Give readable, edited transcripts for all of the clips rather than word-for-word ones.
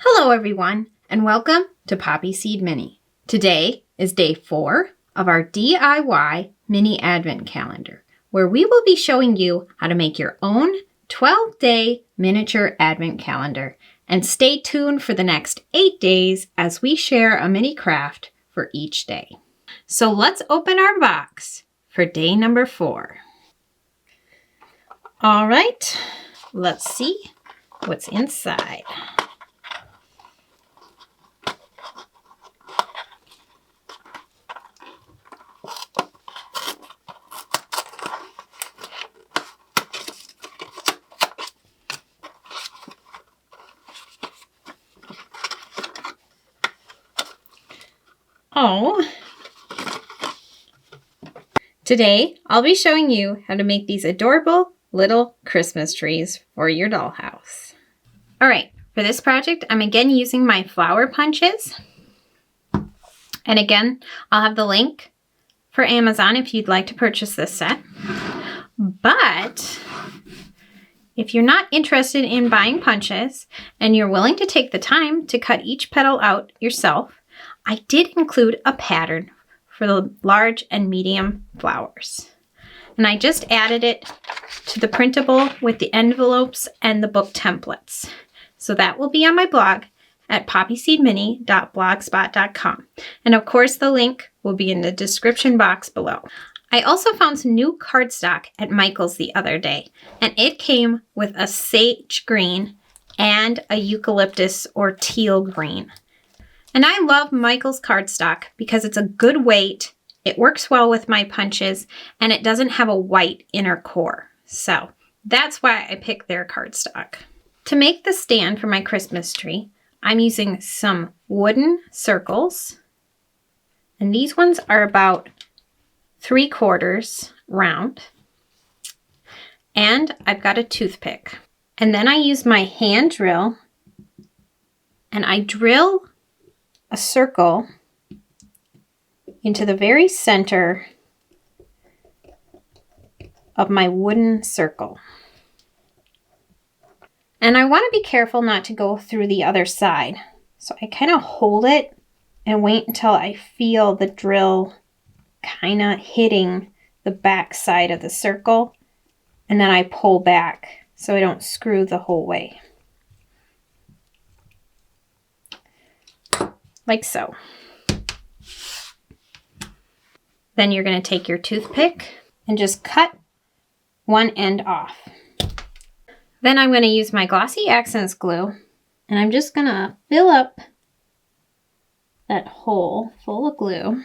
Hello everyone, and welcome to Poppy Seed Mini. Today is day 4 of our DIY mini advent calendar, where we will be showing you how to make your own 12-day miniature advent calendar. And stay tuned for the next 8 days as we share a mini craft for each day. So let's open our box for day number 4. All right, let's see what's inside. Oh, today I'll be showing you how to make these adorable little Christmas trees for your dollhouse. All right, for this project, I'm again using my flower punches. And again, I'll have the link for Amazon if you'd like to purchase this set. But if you're not interested in buying punches and you're willing to take the time to cut each petal out yourself, I did include a pattern for the large and medium flowers. And I just added it to the printable with the envelopes and the book templates. So that will be on my blog at poppyseedmini.blogspot.com. And of course, the link will be in the description box below. I also found some new cardstock at Michael's the other day, and it came with a sage green and a eucalyptus or teal green. And I love Michael's cardstock because it's a good weight, it works well with my punches, and it doesn't have a white inner core. So that's why I picked their cardstock. To make the stand for my Christmas tree, I'm using some wooden circles. And these ones are about 3/4 round. And I've got a toothpick. And then I use my hand drill and I drill a circle into the very center of my wooden circle. And I want to be careful not to go through the other side. So I kind of hold it and wait until I feel the drill kind of hitting the back side of the circle. And then I pull back so I don't screw the whole way. Like so. Then you're going to take your toothpick and just cut one end off. Then I'm going to use my Glossy accents glue, and I'm just going to fill up that hole full of glue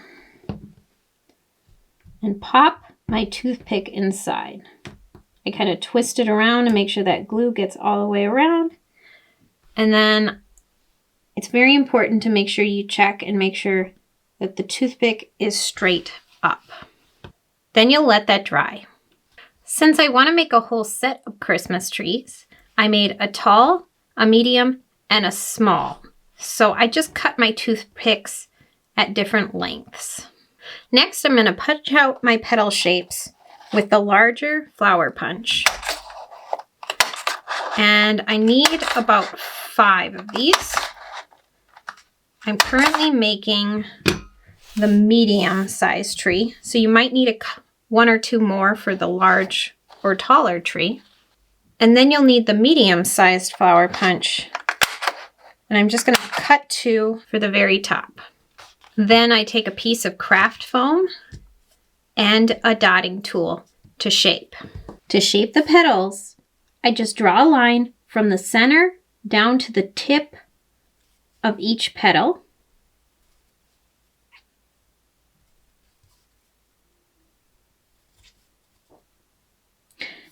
and pop my toothpick inside. I kind of twist it around to make sure that glue gets all the way around. And then it's very important to make sure you check and make sure that the toothpick is straight up. Then you'll let that dry. Since I want to make a whole set of Christmas trees, I made a tall, a medium, and a small. So I just cut my toothpicks at different lengths. Next, I'm going to punch out my petal shapes with the larger flower punch. And I need about 5 of these. I'm currently making the medium size tree, so you might need 1 or 2 more for the large or taller tree. And then you'll need the medium sized flower punch. And I'm just going to cut 2 for the very top. Then I take a piece of craft foam and a dotting tool to shape. To shape the petals, I just draw a line from the center down to the tip of each petal.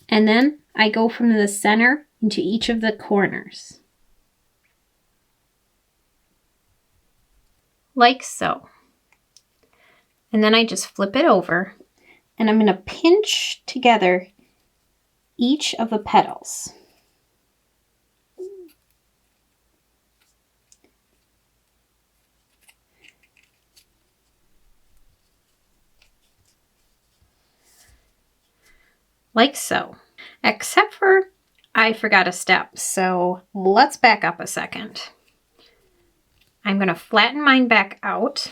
And then I go from the center into each of the corners. Like so. And then I just flip it over and I'm going to pinch together each of the petals. Like so. Except for I forgot a step, so let's back up a second. I'm going to flatten mine back out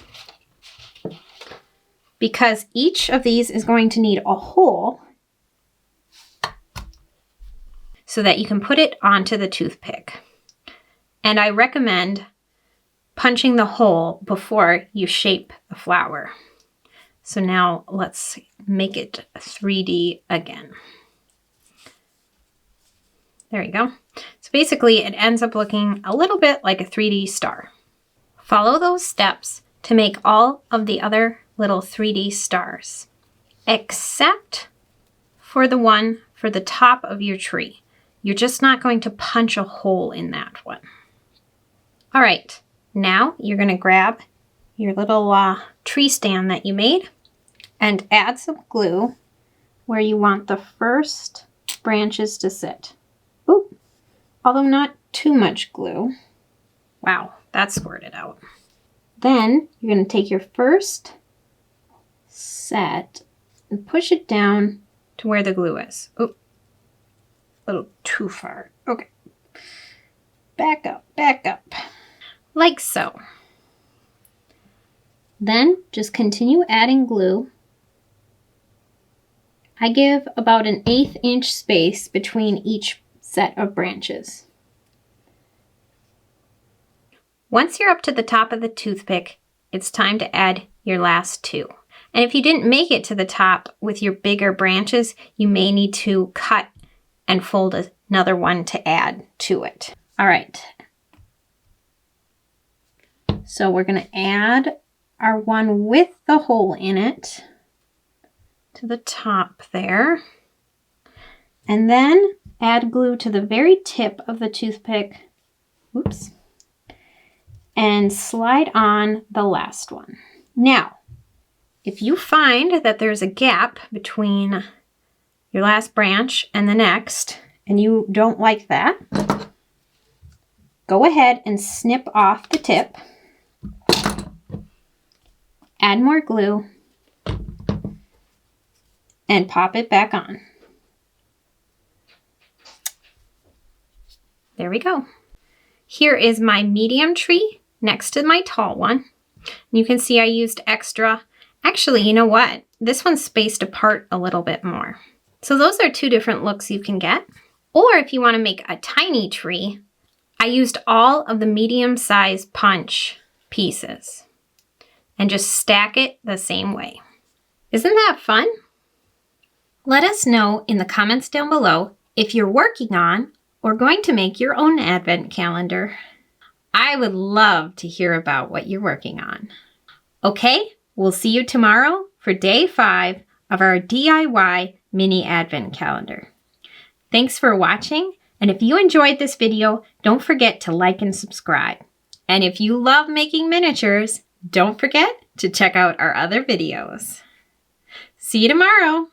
because each of these is going to need a hole so that you can put it onto the toothpick. And I recommend punching the hole before you shape the flower. So now let's make it 3D again. There you go. So basically it ends up looking a little bit like a 3D star. Follow those steps to make all of the other little 3D stars, except for the one for the top of your tree. You're just not going to punch a hole in that one. All right, now you're going to grab your little tree stand that you made and add some glue where you want the first branches to sit. Oop, although not too much glue. Wow, that squirted out. Then you're going to take your first set and push it down to where the glue is. Oop, a little too far. Okay. Back up, like so. Then just continue adding glue. I give about an 1/8 inch space between each set of branches. Once you're up to the top of the toothpick, it's time to add your last two. And if you didn't make it to the top with your bigger branches, you may need to cut and fold another one to add to it. All right. So we're going to add our one with the hole in it to the top there. And then add glue to the very tip of the toothpick. Oops. And slide on the last one. Now, if you find that there's a gap between your last branch and the next, and you don't like that, go ahead and snip off the tip, add more glue, and pop it back on. There we go. Here is my medium tree next to my tall one. You can see I used extra. Actually, you know what? This one's spaced apart a little bit more. So those are two different looks you can get. Or if you want to make a tiny tree, I used all of the medium-sized punch pieces and just stack it the same way. Isn't that fun? Let us know in the comments down below if you're working on or going to make your own advent calendar. I would love to hear about what you're working on. Okay, we'll see you tomorrow for day 5 of our DIY mini advent calendar. Thanks for watching, and if you enjoyed this video, don't forget to like and subscribe. And if you love making miniatures, don't forget to check out our other videos. See you tomorrow!